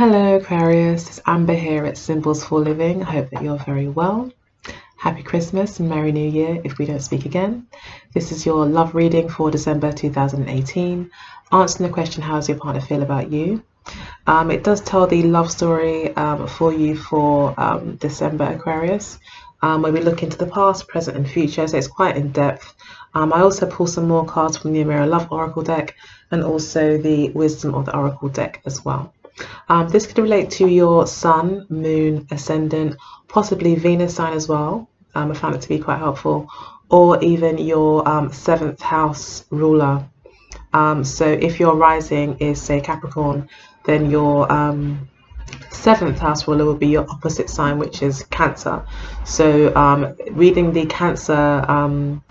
Hello Aquarius, it's Amber here at Symbols for Living. I hope that you're very well. Happy Christmas and Merry New Year if we don't speak again. This is your love reading for December 2018. Answering the question, how does your partner feel about you? It does tell the love story for you for December, Aquarius, where we look into the past, present and future, so it's quite in depth. I also pull some more cards from the Mirror Love Oracle deck and also the Wisdom of the Oracle deck as well. This could relate to your Sun, Moon, Ascendant, possibly Venus sign as well. I found it to be quite helpful, or even your 7th house ruler. So if your rising is, say, Capricorn, then your 7th house ruler will be your opposite sign, which is Cancer. So reading the Cancer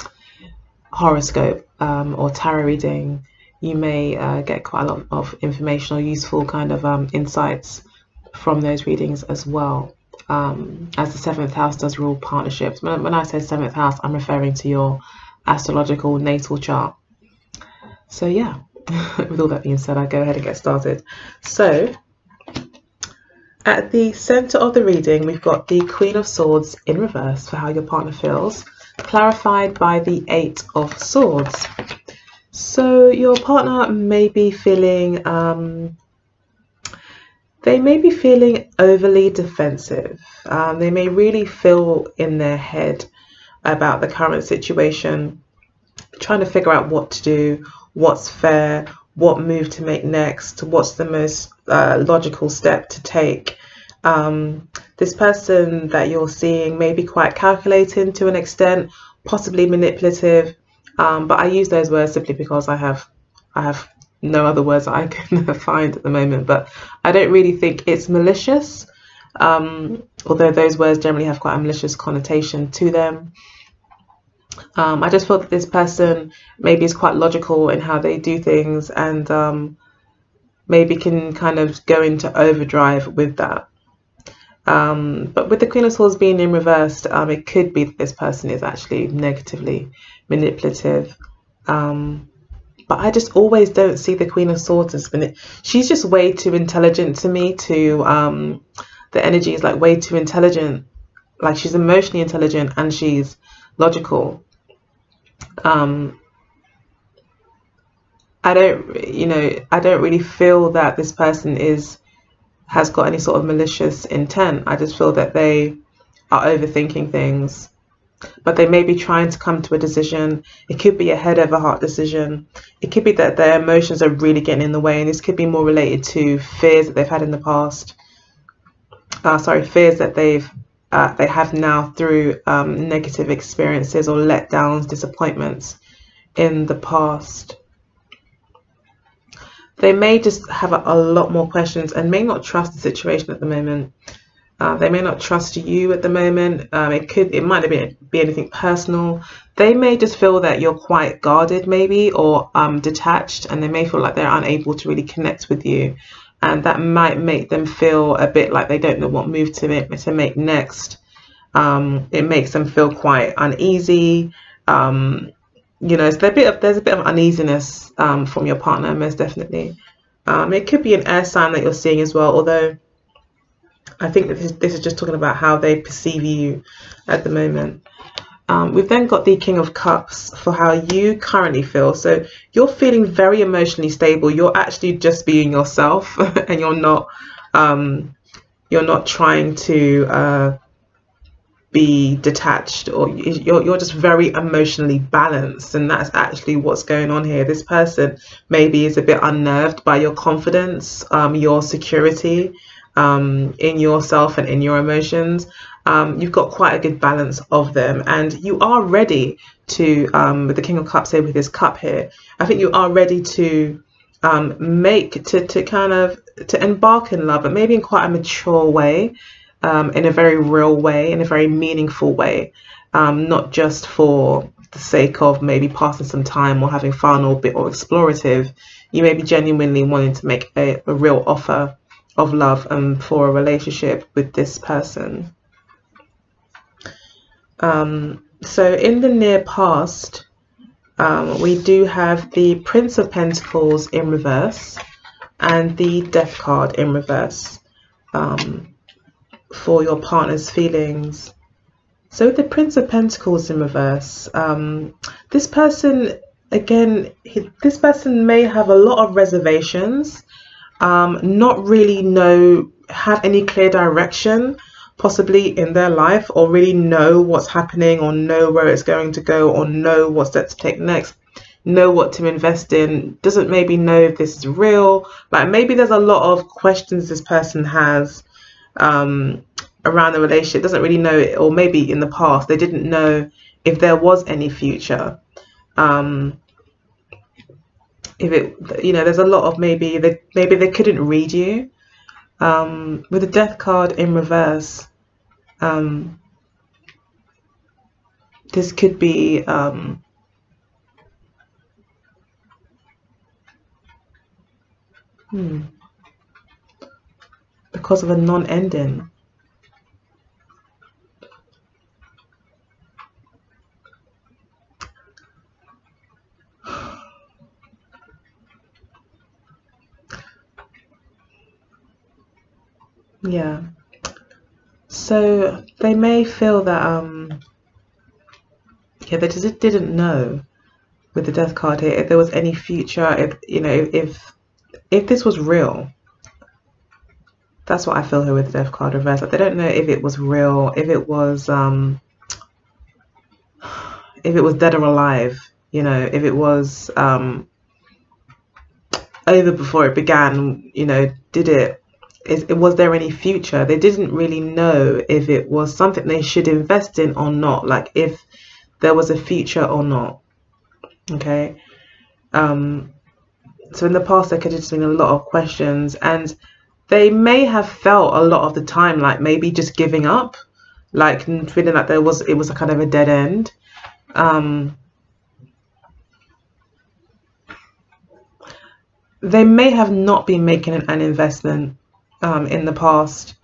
horoscope or tarot reading, you may get quite a lot of information or useful kind of insights from those readings as well, as the 7th house does rule partnerships. When I say 7th house, I'm referring to your astrological natal chart. So yeah, with all that being said, I'll go ahead and get started. So at the center of the reading, we've got the Queen of Swords in reverse for how your partner feels, clarified by the 8 of Swords. So your partner may be feeling, they may be feeling overly defensive. They may really feel in their head about the current situation, trying to figure out what to do, what's fair, what move to make next, what's the most logical step to take. This person that you're seeing may be quite calculating to an extent, possibly manipulative. But I use those words simply because I have no other words that I can find at the moment. But I don't really think it's malicious, although those words generally have quite a malicious connotation to them. I just feel that this person maybe is quite logical in how they do things, and maybe can kind of go into overdrive with that. But with the Queen of Swords being in reversed, it could be that this person is actually negatively manipulative. But I just always don't see the Queen of Swords as she's just way too intelligent to me. The energy is like way too intelligent, like she's emotionally intelligent and she's logical. I don't really feel that this person has got any sort of malicious intent. I just feel that they are overthinking things, but they may be trying to come to a decision. It could be a head over heart decision. It could be that their emotions are really getting in the way, and this could be more related to fears that they've had in the past. Fears that they have now through negative experiences or letdowns, disappointments in the past. They may just have a lot more questions and may not trust the situation at the moment. They may not trust you at the moment. It might be anything personal. They may just feel that you're quite guarded maybe, or detached, and they may feel like they're unable to really connect with you. And that might make them feel a bit like they don't know what move to make next. It makes them feel quite uneasy. So there's a bit of uneasiness from your partner, most definitely. It could be an air sign that you're seeing as well, although I think that this is just talking about how they perceive you at the moment. We've then got the King of Cups for how you currently feel. So you're feeling very emotionally stable. You're actually just being yourself, and you're not trying to be detached, or you're just very emotionally balanced, and that's actually what's going on here. This person maybe is a bit unnerved by your confidence, your security in yourself and in your emotions. You've got quite a good balance of them, and you are ready to with the King of Cups here, with his cup here, I think you are ready to embark in love, but maybe in quite a mature way, in a very real way, in a very meaningful way, not just for the sake of maybe passing some time or having fun or explorative. You may be genuinely wanting to make a real offer of love for a relationship with this person. So in the near past, we do have the Prince of Pentacles in reverse and the Death card in reverse. for your partner's feelings. So with the Prince of Pentacles in reverse, this person, again, this person may have a lot of reservations, not really have any clear direction possibly in their life, or really know what's happening, or know where it's going to go, or know what steps to take next, know what to invest in, doesn't maybe know if this is real. Like maybe there's a lot of questions this person has around the relationship, doesn't really know it, or maybe in the past they didn't know if there was any future. If it, you know, there's a lot of maybe they couldn't read you. With the Death card in reverse, this could be because of a non-ending. Yeah. So they may feel that yeah, they just didn't know with the Death card here if there was any future, if you know, if this was real. That's what I feel here with the Death card reverse. Like they don't know if it was real, if it was dead or alive, you know, if it was over before it began, you know, was there any future? They didn't really know if it was something they should invest in or not, like if there was a future or not. Okay. So in the past there could have just been a lot of questions, and they may have felt a lot of the time like maybe just giving up, like feeling like it was a kind of a dead end. They may have not been making an investment in the past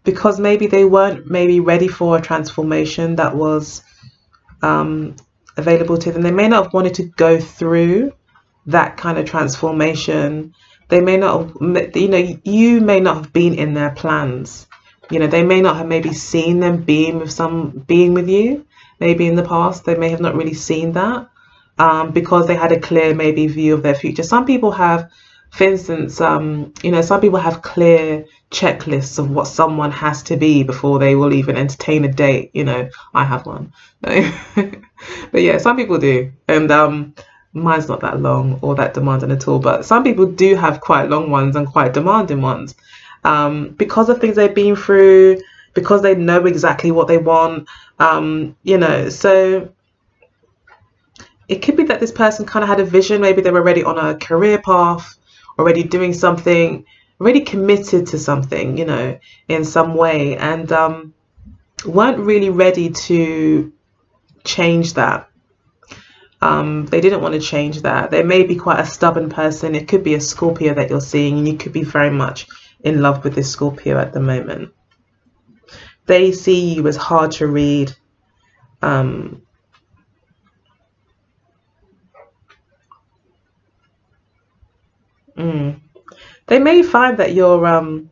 because maybe they weren't ready for a transformation that was available to them. They may not have wanted to go through that kind of transformation. They may not have, you know, you may not have been in their plans. You know, they may not have maybe seen them being with you. Maybe in the past they may have not really seen that because they had a clear maybe view of their future. Some people have, for instance, you know, some people have clear checklists of what someone has to be before they will even entertain a date. You know, I have one. But yeah, some people do. And mine's not that long or that demanding at all. But some people do have quite long ones and quite demanding ones because of things they've been through, because they know exactly what they want. You know, so it could be that this person kind of had a vision. Maybe they were already on a career path, already doing something, already committed to something, you know, in some way, and weren't really ready to change that. They didn't want to change that. They may be quite a stubborn person. It could be a Scorpio that you're seeing, and you could be very much in love with this Scorpio at the moment. They see you as hard to read. They may find that you're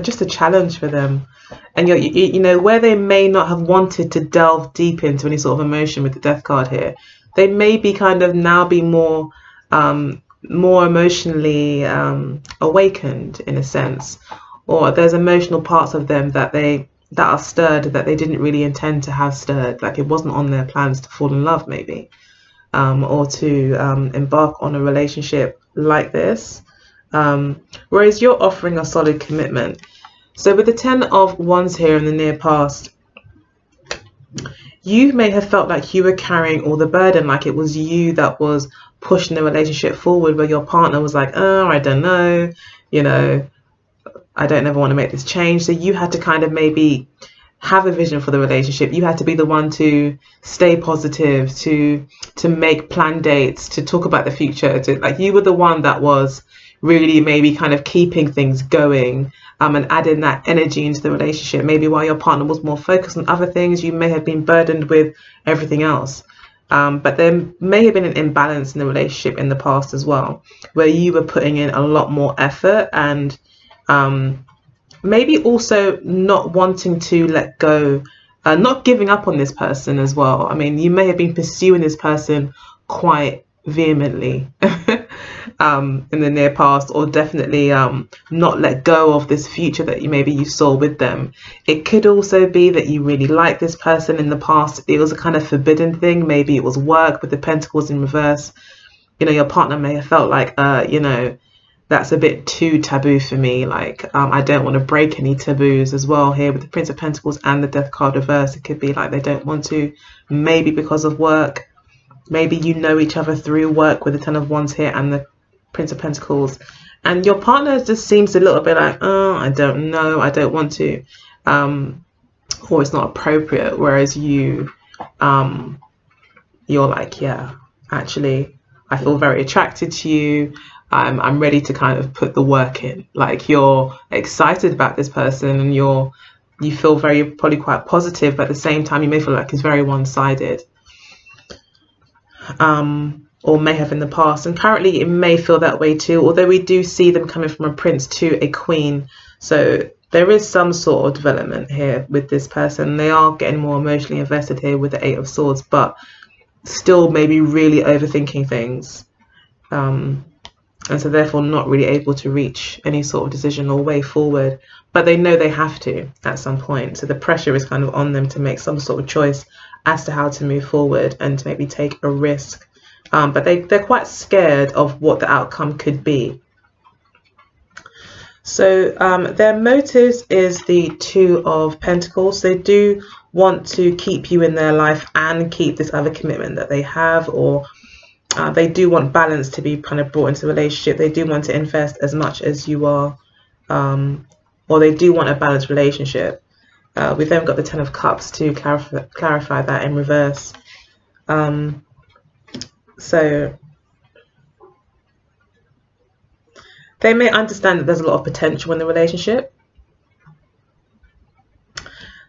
just a challenge for them, and you know, where they may not have wanted to delve deep into any sort of emotion with the Death card here, they may be kind of now be more emotionally awakened in a sense, or there's emotional parts of them that are stirred that they didn't really intend to have stirred, like it wasn't on their plans to fall in love maybe, or to embark on a relationship like this, whereas you're offering a solid commitment. So with the 10 of Wands here in the near past, you may have felt like you were carrying all the burden, like it was you that was pushing the relationship forward, where your partner was like, oh, I don't know, you know, I don't ever want to make this change. So you had to kind of maybe have a vision for the relationship. You had to be the one to stay positive, to make plan dates, to talk about the future, to, like, you were the one that was really maybe kind of keeping things going, and adding that energy into the relationship. Maybe while your partner was more focused on other things, you may have been burdened with everything else. But there may have been an imbalance in the relationship in the past as well, where you were putting in a lot more effort and maybe also not wanting to let go, not giving up on this person as well. I mean, you may have been pursuing this person quite vehemently in the near past, or definitely not let go of this future that you saw with them. It could also be that you really liked this person in the past. It was a kind of forbidden thing. Maybe it was work with the pentacles in reverse. Your partner may have felt like that's a bit too taboo for me. Like, I don't want to break any taboos as well here with the Prince of Pentacles and the Death card reverse. It could be like they don't want to, maybe because of work. Maybe you know each other through work with the Ten of Wands here and the Prince of Pentacles. And your partner just seems a little bit like, oh, I don't know, I don't want to. Or it's not appropriate. Whereas you're like, yeah, actually, I feel very attracted to you. I'm ready to kind of put the work in. Like, you're excited about this person and you feel probably quite positive, but at the same time you may feel like it's very one-sided, or may have in the past, and currently it may feel that way too, although we do see them coming from a prince to a queen. So there is some sort of development here with this person. They are getting more emotionally invested here with the Eight of Swords, but still maybe really overthinking things. And so therefore not really able to reach any sort of decision or way forward, but they know they have to at some point. So the pressure is kind of on them to make some sort of choice as to how to move forward and to maybe take a risk. But they're quite scared of what the outcome could be. So their motives is the Two of Pentacles. They do want to keep you in their life and keep this other commitment that they have, or they do want balance to be kind of brought into a relationship. They do want to invest as much as you are, or they do want a balanced relationship. We've then got the Ten of Cups to clarify that in reverse. So they may understand that there's a lot of potential in the relationship.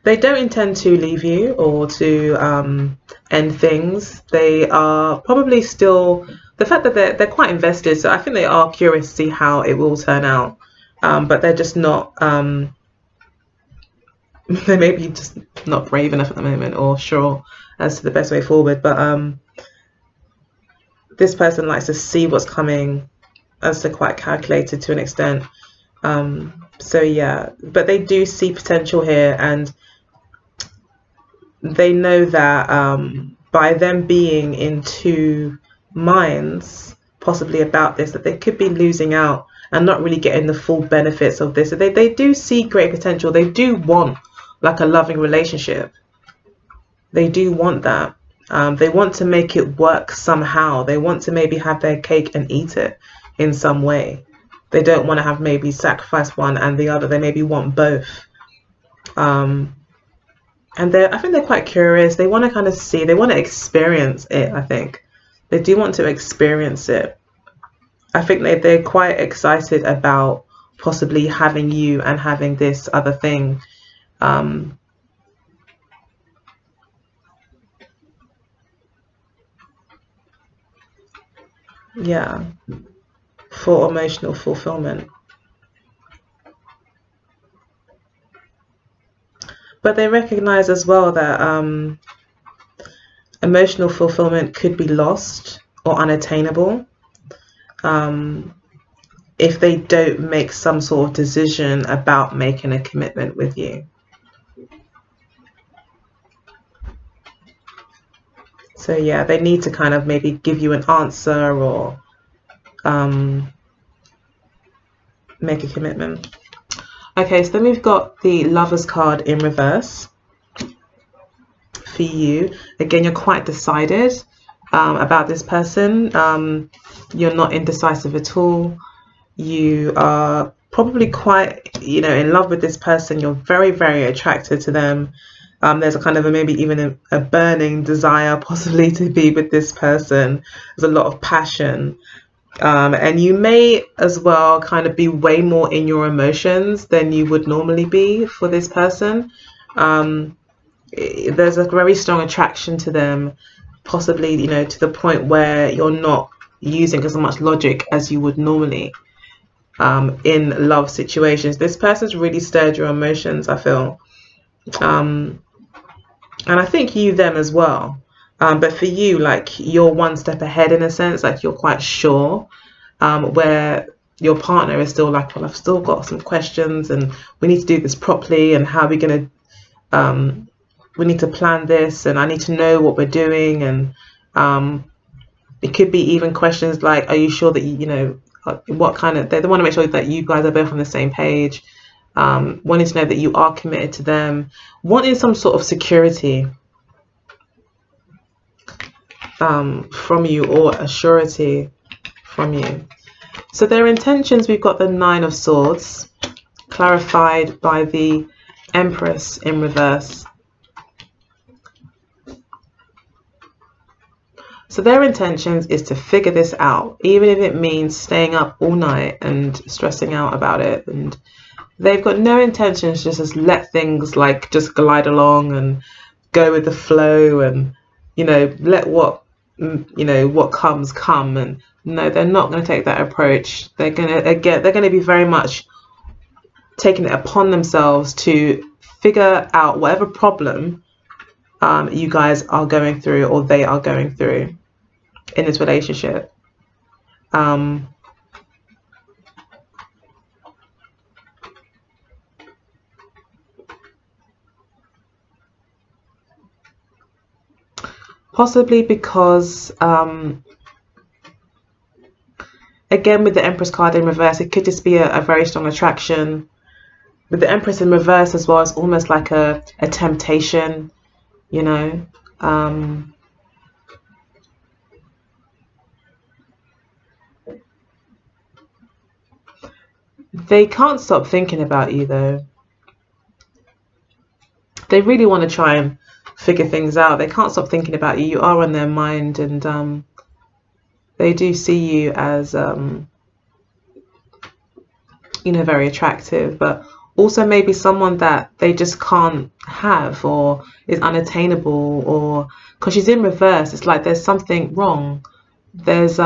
They don't intend to leave you or to end things. They are probably still, the fact that they're quite invested, so I think they are curious to see how it will turn out, but they're just not, they may be just not brave enough at the moment or sure as to the best way forward. But this person likes to see what's coming, as they're quite calculated to an extent. So yeah, but they do see potential here, and they know that by them being in two minds possibly about this, that they could be losing out and not really getting the full benefits of this. So they do see great potential. They do want like a loving relationship. They do want that. They want to make it work somehow. They want to maybe have their cake and eat it in some way. They don't want to have maybe sacrifice one and the other. They maybe want both. And I think they're quite curious. They want to kind of see, they want to experience it, I think. They do want to experience it. I think they're quite excited about possibly having you and having this other thing. Yeah, for emotional fulfillment. But they recognize as well that emotional fulfillment could be lost or unattainable if they don't make some sort of decision about making a commitment with you. So yeah, they need to kind of maybe give you an answer or make a commitment. Okay, so then we've got the Lovers card in reverse for you. Again, you're quite decided about this person. You're not indecisive at all. You are probably quite, in love with this person. You're very, very attracted to them. There's a kind of maybe even a burning desire possibly to be with this person. There's a lot of passion. And you may as well kind of be way more in your emotions than you would normally be for this person. There's a very strong attraction to them, possibly, you know, to the point where you're not using as much logic as you would normally in love situations. This person's really stirred your emotions, I feel. And I think you them as well. But for you, like, you're one step ahead in a sense, like you're quite sure, where your partner is still like, well, I've still got some questions and we need to do this properly, and how are we going to, we need to plan this, and I need to know what we're doing. And it could be even questions like, are you sure that you know, what kind of, they want to make sure that you guys are both on the same page, wanting to know that you are committed to them, wanting some sort of security from you, or a surety from you. So their intentions, we've got the Nine of Swords, clarified by the Empress in reverse. So their intentions is to figure this out, even if it means staying up all night and stressing out about it. And they've got no intentions just to let things like just glide along and go with the flow, and, you know, let what, you know, what comes come. And no, they're not going to take that approach. They're going to be very much taking it upon themselves to figure out whatever problem you guys are going through, or they are going through in this relationship. Possibly because again, with the Empress card in reverse, it could just be a very strong attraction. With the Empress in reverse as well, it's almost like a temptation, you know. They can't stop thinking about you, though. They really want to try and figure things out. They can't stop thinking about you. You are on their mind, and they do see you as, you know, very attractive, but also maybe someone that they just can't have, or is unattainable, or because she's in reverse, it's like there's something wrong. There's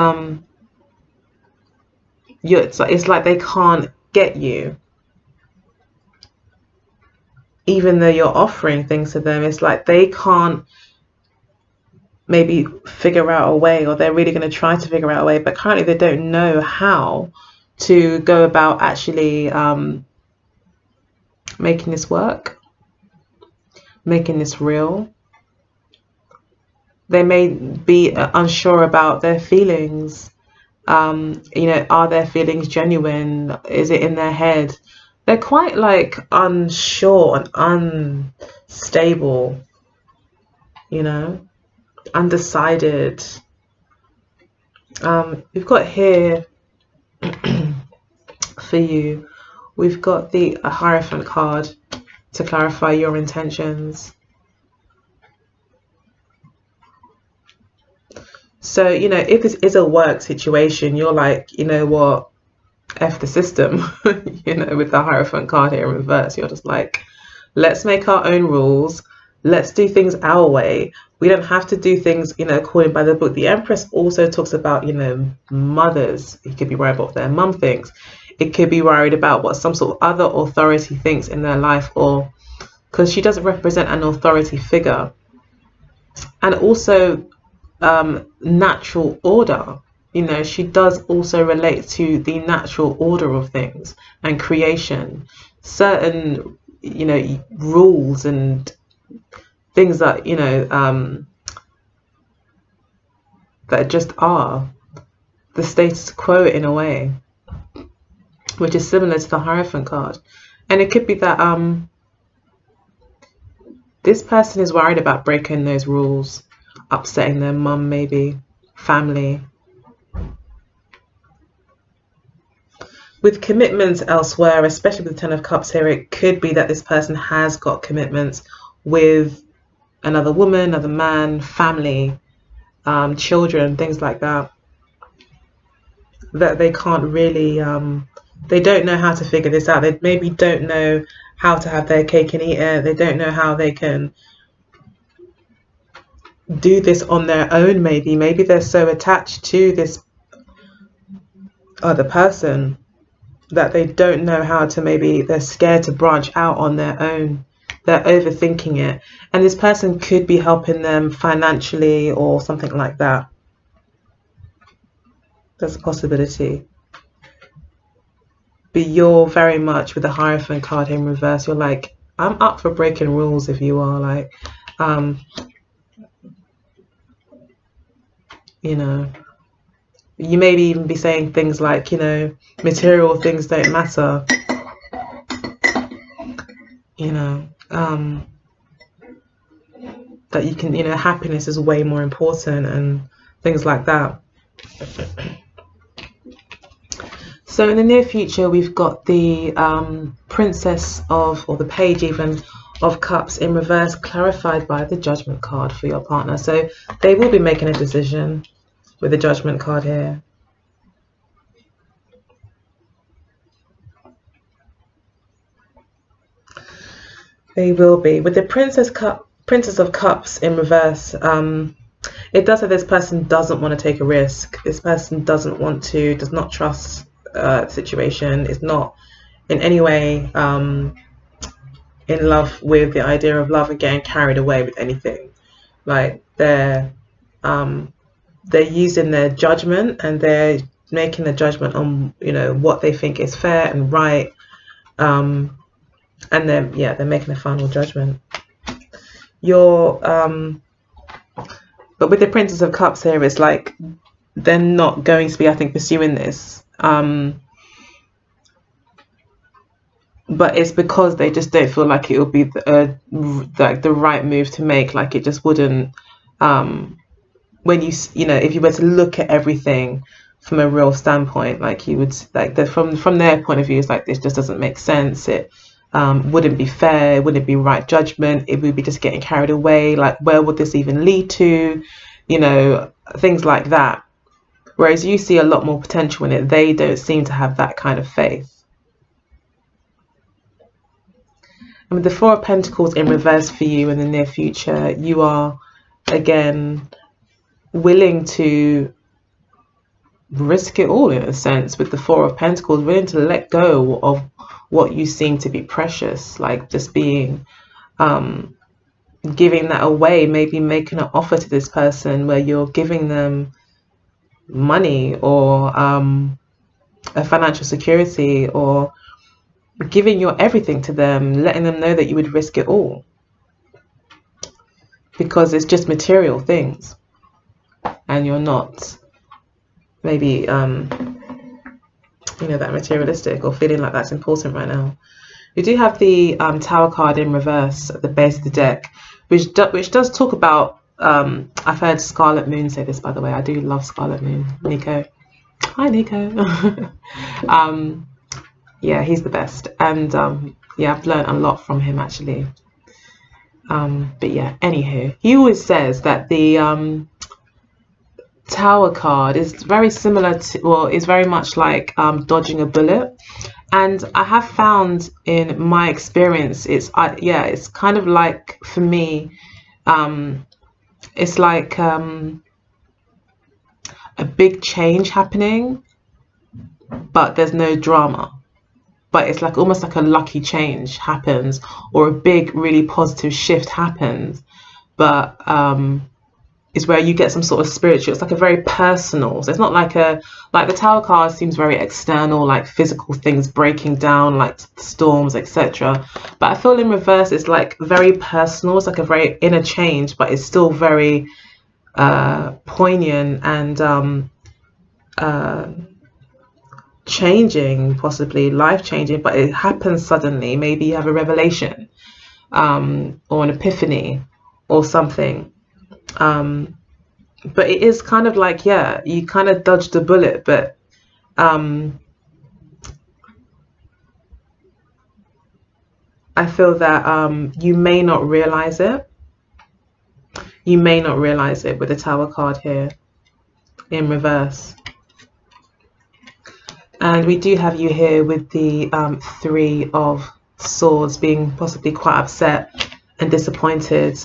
it's like they can't get you, even though you're offering things to them. It's like they can't maybe figure out a way, or they're really going to try to figure out a way, but currently they don't know how to go about actually making this work, making this real. They may be unsure about their feelings. You know, are their feelings genuine? Is it in their head? They're quite like unsure and unstable, you know, undecided. We've got here for you, we've got the Hierophant card to clarify your intentions. So, you know, if this is a work situation, you're like, you know what, F the system, you know, with the Hierophant card here in reverse, you're just like, let's make our own rules. Let's do things our way. We don't have to do things, you know, according by the book. The Empress also talks about, you know, mothers. You could be worried about what their mum thinks. It could be worried about what some sort of other authority thinks in their life, or because she doesn't represent an authority figure. And also natural order. You know, she does also relate to the natural order of things and creation. Certain, you know, rules and things that, you know, that just are the status quo in a way, which is similar to the Hierophant card. And it could be that this person is worried about breaking those rules, upsetting their mum, maybe family. With commitments elsewhere, especially with the Ten of Cups here, it could be that this person has got commitments with another woman, another man, family, children, things like that, that they can't really, they don't know how to figure this out. They maybe don't know how to have their cake and eat it. They don't know how they can do this on their own. Maybe they're so attached to this other person that they don't know how to, maybe they're scared to branch out on their own. They're overthinking it, and this person could be helping them financially or something like that. That's a possibility. But you're very much, with the Hierophant card in reverse, you're like, I'm up for breaking rules. If you are like, you know, you maybe even be saying things like, you know, material things don't matter, you know, that you can, you know, happiness is way more important and things like that. So in the near future, we've got the Princess of, or the Page even, of Cups in reverse, clarified by the Judgment card for your partner. So they will be making a decision with the Judgment card here. They will be. With the Princess of Cups in reverse, it does say this person doesn't want to take a risk. This person doesn't want to, does not trust the situation, is not in any way in love with the idea of love and getting carried away with anything. Like they're using their judgment, and they're making a judgment on, you know, what they think is fair and right, and then they're making a final judgment. But with the Princess of Cups here, it's like they're not going to be, I think, pursuing this, but it's because they just don't feel like it would be like the right move to make. Like it just wouldn't, when you know, if you were to look at everything from a real standpoint, like you would, like from their point of view, it's like this just doesn't make sense. It wouldn't be fair, it wouldn't be right judgment, it would be just getting carried away, like where would this even lead to, you know, things like that. Whereas you see a lot more potential in it. They don't seem to have that kind of faith. And with the Four of Pentacles in reverse for you in the near future, you are again willing to risk it all, in a sense. With the Four of Pentacles, willing to let go of what you seem to be precious, like just being giving that away, maybe making an offer to this person where you're giving them money or a financial security, or giving your everything to them, letting them know that you would risk it all because it's just material things and you're not maybe you know, that materialistic or feeling like that's important right now. We do have the Tower card in reverse at the base of the deck, which does talk about, I've heard Scarlet Moon say this, by the way. I do love Scarlet Moon. Nico. Hi, Nico. Yeah, he's the best. And yeah, I've learned a lot from him, actually. But yeah, anywho, he always says that the Tower card is very similar to, well, is very much like dodging a bullet. And I have found in my experience, it's it's kind of like, for me, it's like a big change happening, but there's no drama. But it's like almost like a lucky change happens, or a big, really positive shift happens. But is where you get some sort of spiritual, it's like a very personal, so it's not like like the Tower card seems very external, like physical things breaking down, like storms, etc. But I feel in reverse it's like very personal, it's like a very inner change, but it's still very poignant and changing, possibly life changing, but it happens suddenly. Maybe you have a revelation or an epiphany or something. But it is kind of like, yeah, you kind of dodged a bullet, but I feel that you may not realize it. You may not realize it with the Tower card here in reverse. And we do have you here with the Three of Swords, being possibly quite upset and disappointed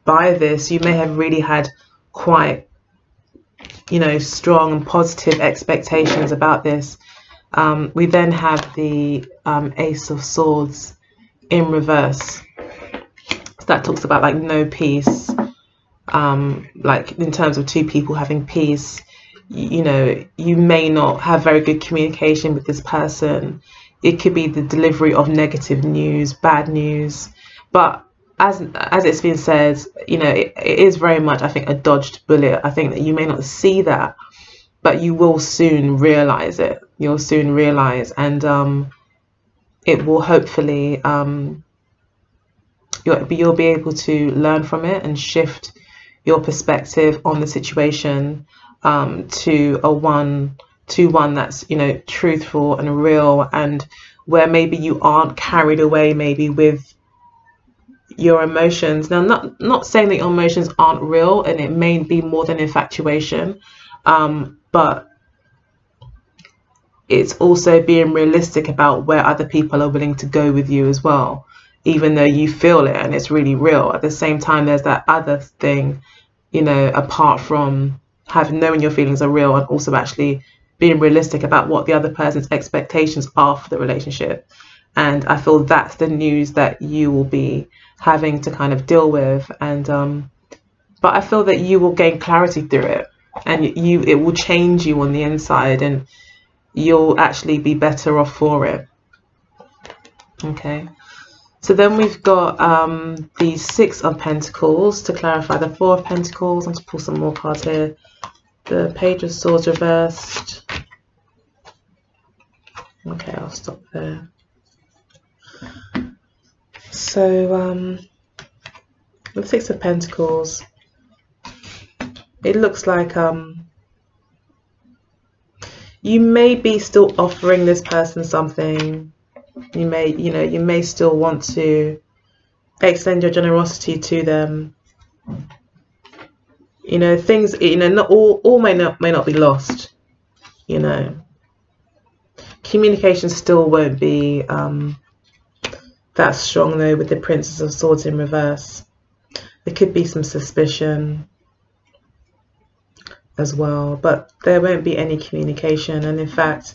by this, you may have really had quite, you know, strong and positive expectations about this. We then have the Ace of Swords in reverse. So that talks about like no peace, like in terms of two people having peace. You know, you may not have very good communication with this person. It could be the delivery of negative news, bad news. But as it's been said, you know, it is very much, I think, a dodged bullet. I think that you may not see that, but you will soon realize it. You'll soon realize, and it will hopefully, you'll be able to learn from it and shift your perspective on the situation to one that's, you know, truthful and real, and where maybe you aren't carried away maybe with your emotions. Now, not saying that your emotions aren't real, and it may be more than infatuation, but it's also being realistic about where other people are willing to go with you as well, even though you feel it and it's really real. At the same time, there's that other thing, you know, apart from knowing your feelings are real, and also actually being realistic about what the other person's expectations are for the relationship. And I feel that's the news that you will be having to kind of deal with. And but I feel that you will gain clarity through it, and it will change you on the inside, and you'll actually be better off for it. Okay, so then we've got the Six of Pentacles to clarify the Four of Pentacles. I'm going to pull some more cards here. The Page of Swords reversed. Okay, I'll stop there. So the Six of Pentacles, it looks like you may be still offering this person something. You may still want to extend your generosity to them. You know, things, you know, not all may not be lost. You know, communication still won't be that strong though with the Princess of Swords in reverse. There could be some suspicion as well, but there won't be any communication, and in fact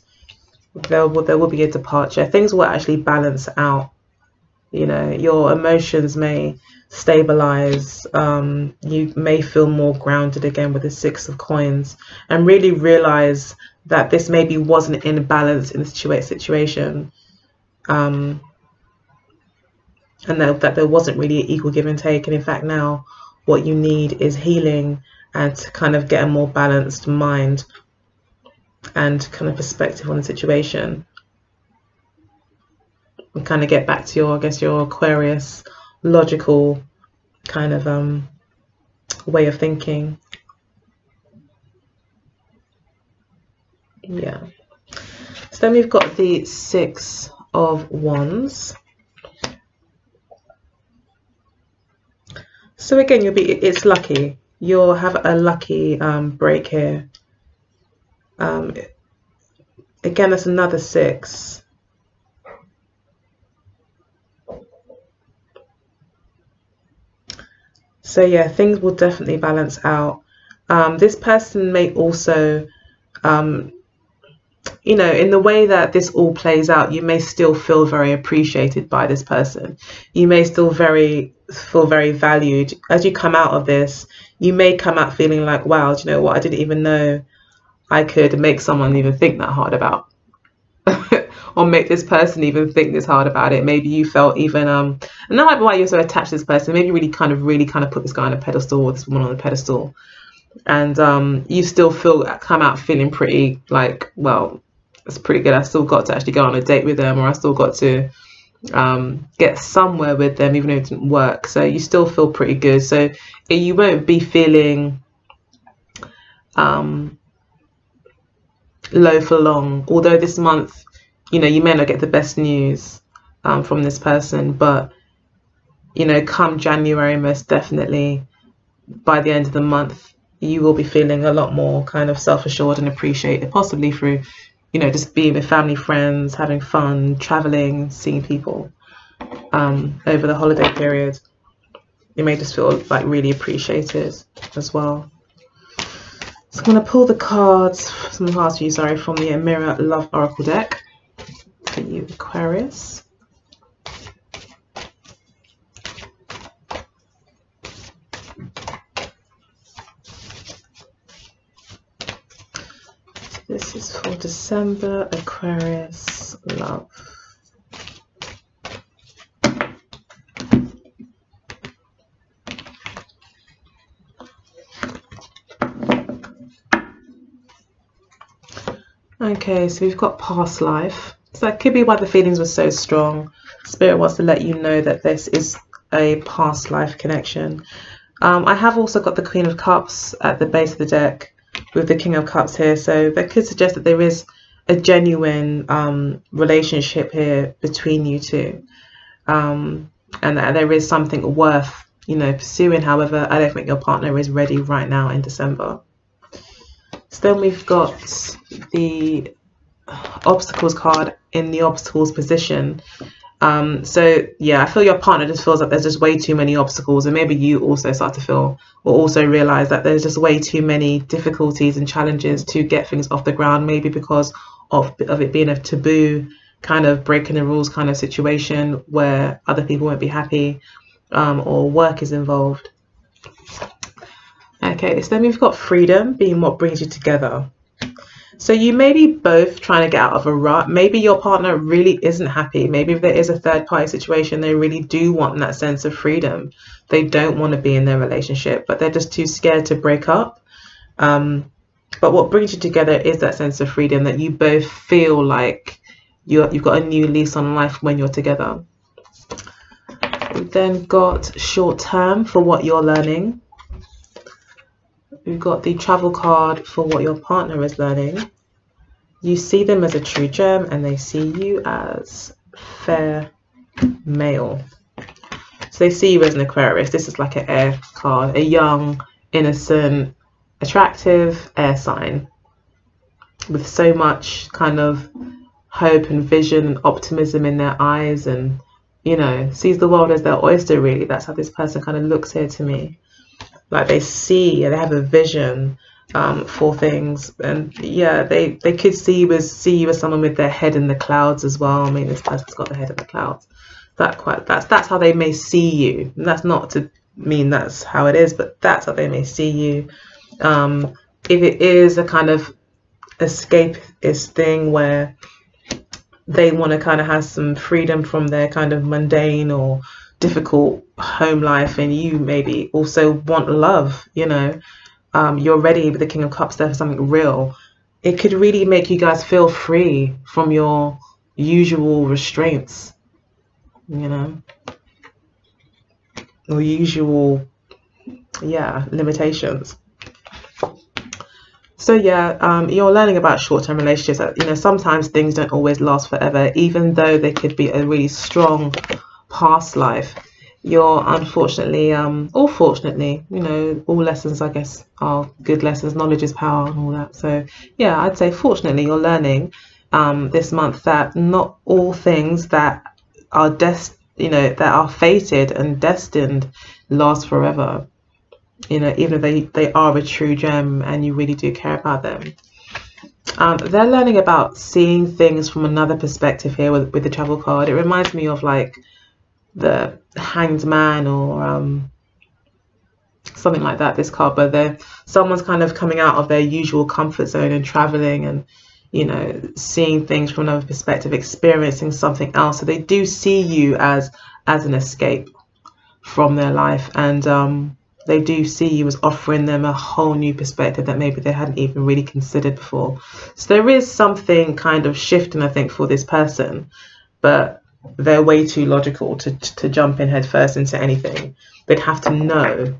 there will be a departure. Things will actually balance out. You know, your emotions may stabilize. You may feel more grounded again with the Six of Coins, and really realize that this maybe wasn't in balance in the situation, and that there wasn't really an equal give and take. And in fact, now what you need is healing, and to kind of get a more balanced mind and kind of perspective on the situation, and kind of get back to your, I guess, your Aquarius logical kind of way of thinking. Yeah. So then we've got the Six of Wands. So again, it's lucky. You'll have a lucky break here. Again, that's another six. So yeah, things will definitely balance out. This person may also, you know, in the way that this all plays out, you may still feel very appreciated by this person. You may still feel very valued. As you come out of this, you may come out feeling like, wow, do you know what? I didn't even know I could make someone even think that hard about, or make this person even think this hard about it. Maybe you felt even, and that might be why you're so attached to this person. Maybe you really kind of put this guy on a pedestal, or this woman on a pedestal, and you still come out feeling pretty like, well, it's pretty good. I still got to actually go on a date with them, or I still got to get somewhere with them, even though it didn't work. So you still feel pretty good. So you won't be feeling low for long. Although this month, you know, you may not get the best news from this person, but you know, come January, most definitely, by the end of the month, you will be feeling a lot more kind of self-assured and appreciated, possibly through, you know, just being with family, friends, having fun, traveling, seeing people over the holiday period. You may just feel like really appreciated as well. So I'm going to pull the cards, some cards for you, sorry, from the Mirror Love Oracle deck for you, Aquarius. This is for December, Aquarius, love. Okay, so we've got past life. So that could be why the feelings were so strong. Spirit wants to let you know that this is a past life connection. I have also got the Queen of Cups at the base of the deck with the King of Cups here. So that could suggest that there is a genuine relationship here between you two. And that there is something worth, you know, pursuing. However, I don't think your partner is ready right now in December. So then we've got the obstacles card in the obstacles position. So yeah, I feel your partner just feels like there's just way too many obstacles, and maybe you also start to feel or also realize that there's just way too many difficulties and challenges to get things off the ground, maybe because of it being a taboo kind of breaking the rules kind of situation where other people won't be happy, or work is involved. Okay, so then we've got freedom being what brings you together. So you may be both trying to get out of a rut. Maybe your partner really isn't happy. Maybe if there is a third party situation, they really do want that sense of freedom. They don't want to be in their relationship, but they're just too scared to break up. But what brings you together is that sense of freedom, that you both feel like you've got a new lease on life when you're together. We've then got short term for what you're learning. We've got the travel card for what your partner is learning. You see them as a true gem and they see you as fair male. So they see you as an Aquarius. This is like an air card, a young, innocent, attractive air sign with so much kind of hope and vision and optimism in their eyes, and, you know, sees the world as their oyster, really. That's how this person kind of looks here to me. Like they see, they have a vision for things, and yeah, they could see you as someone with their head in the clouds as well. I mean, this person's got their head in the clouds. That's how they may see you. And that's not to mean that's how it is, but that's how they may see you. If it is a kind of escapist thing where they want to kind of have some freedom from their kind of mundane or difficult home life, and you maybe also want love, you know, you're ready with the King of Cups there for something real. It could really make you guys feel free from your usual restraints, you know, or usual, yeah, limitations. So yeah, you're learning about short-term relationships. You know, sometimes things don't always last forever, even though they could be a really strong past life. You're unfortunately, or fortunately, you know, all lessons, I guess, are good lessons. Knowledge is power and all that. So yeah, I'd say fortunately you're learning this month that not all things that are that are fated and destined last forever. You know, even if they are a true gem and you really do care about them. They're learning about seeing things from another perspective here with the travel card. It reminds me of like the Hanged Man or something like that, this card, but someone's kind of coming out of their usual comfort zone and traveling and, you know, seeing things from another perspective, experiencing something else. So they do see you as an escape from their life, and they do see you as offering them a whole new perspective that maybe they hadn't even really considered before. So there is something kind of shifting, I think, for this person, but they're way too logical to jump in head first into anything. They'd have to know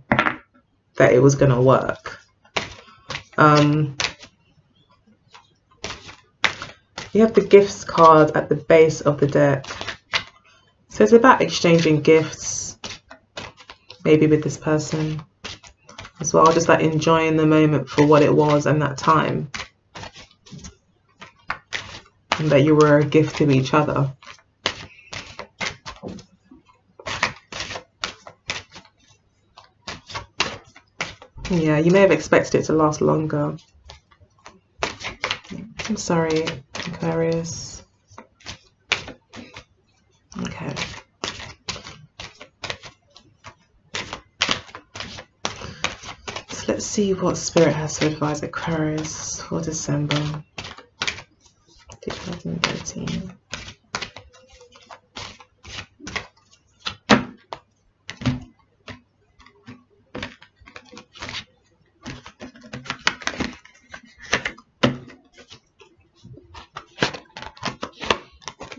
that it was going to work. You have the gifts card at the base of the deck. So it's about exchanging gifts, maybe with this person as well, just like enjoying the moment for what it was and that time, and that you were a gift to each other. Yeah, you may have expected it to last longer. I'm sorry, Aquarius. Okay. So let's see what Spirit has to advise Aquarius for December 2018.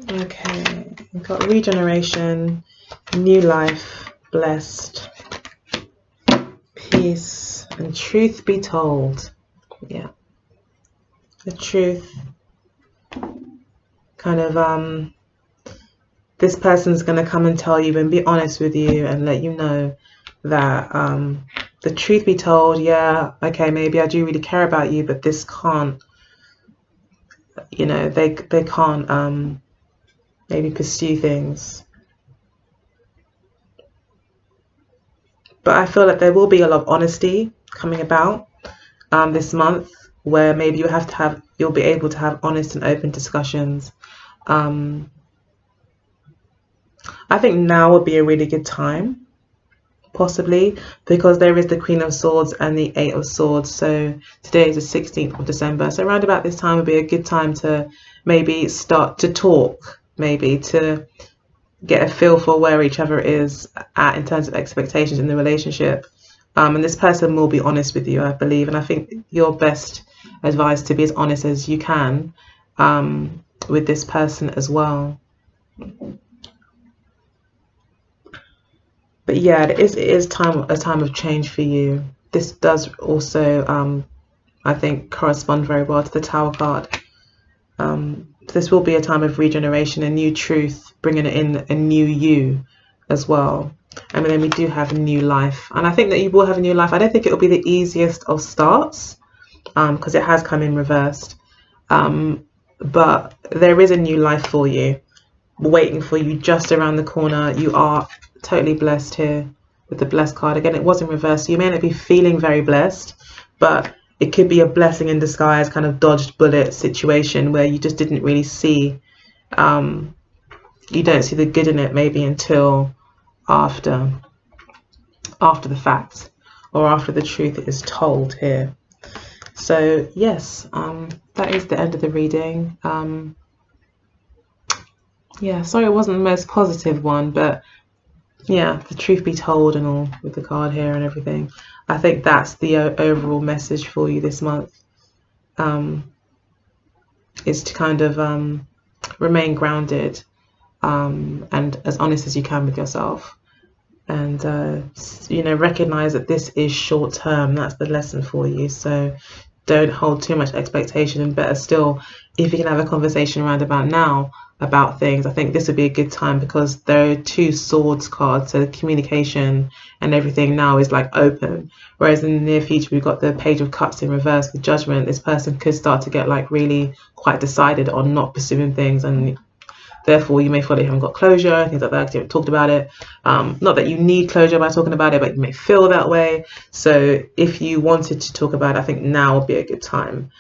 Okay, we've got regeneration, new life, blessed, peace, and truth be told. Yeah, the truth. Kind of this person's going to come and tell you and be honest with you and let you know that the truth be told, yeah, okay, maybe I do really care about you, but this can't, you know, they can't maybe pursue things. But I feel like there will be a lot of honesty coming about this month, where maybe you'll be able to have honest and open discussions. I think now would be a really good time, possibly, because there is the Queen of Swords and the Eight of Swords. So today is the 16th of December. So around about this time would be a good time to maybe start to talk, maybe to get a feel for where each other is at in terms of expectations in the relationship. And this person will be honest with you, I believe. And I think your best advice to be as honest as you can with this person as well. But yeah, it is a time of change for you. This does also, I think, correspond very well to the Tower card. This will be a time of regeneration, a new truth, bringing in a new you as well. And then we do have a new life. And I think that you will have a new life. I don't think it will be the easiest of starts because it has come in reversed. But there is a new life for you, waiting for you just around the corner. You are totally blessed here with the blessed card. Again, it was in reverse, so you may not be feeling very blessed, but it could be a blessing in disguise, kind of dodged bullet situation where you just didn't really see, you don't see the good in it maybe until after the fact, or after the truth is told here. So yes, that is the end of the reading. Yeah, sorry it wasn't the most positive one, but yeah, the truth be told and all with the card here and everything. I think that's the overall message for you this month, is to kind of remain grounded and as honest as you can with yourself, and you know, recognize that this is short term. That's the lesson for you. So don't hold too much expectation, and better still, if you can have a conversation around about now about things, I think this would be a good time, because there are two swords cards, so the communication and everything now is like open, whereas in the near future we've got the Page of Cups in reverse, the Judgment. This person could start to get like really quite decided on not pursuing things, and therefore you may feel like you haven't got closure, things like that, you haven't talked about it. Not that you need closure by talking about it, but you may feel that way. So if you wanted to talk about it, I think now would be a good time,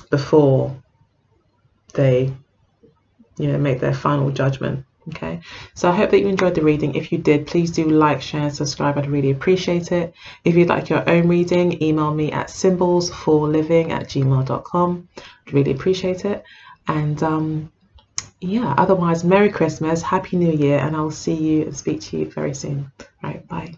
before they, you know, make their final judgment. Okay, so I hope that you enjoyed the reading. If you did, please do like, share and subscribe. I'd really appreciate it. If you'd like your own reading, email me at symbolsforliving@gmail.com. I'd really appreciate it. And yeah, otherwise, Merry Christmas, Happy New Year, and I'll see you and speak to you very soon. All right, bye.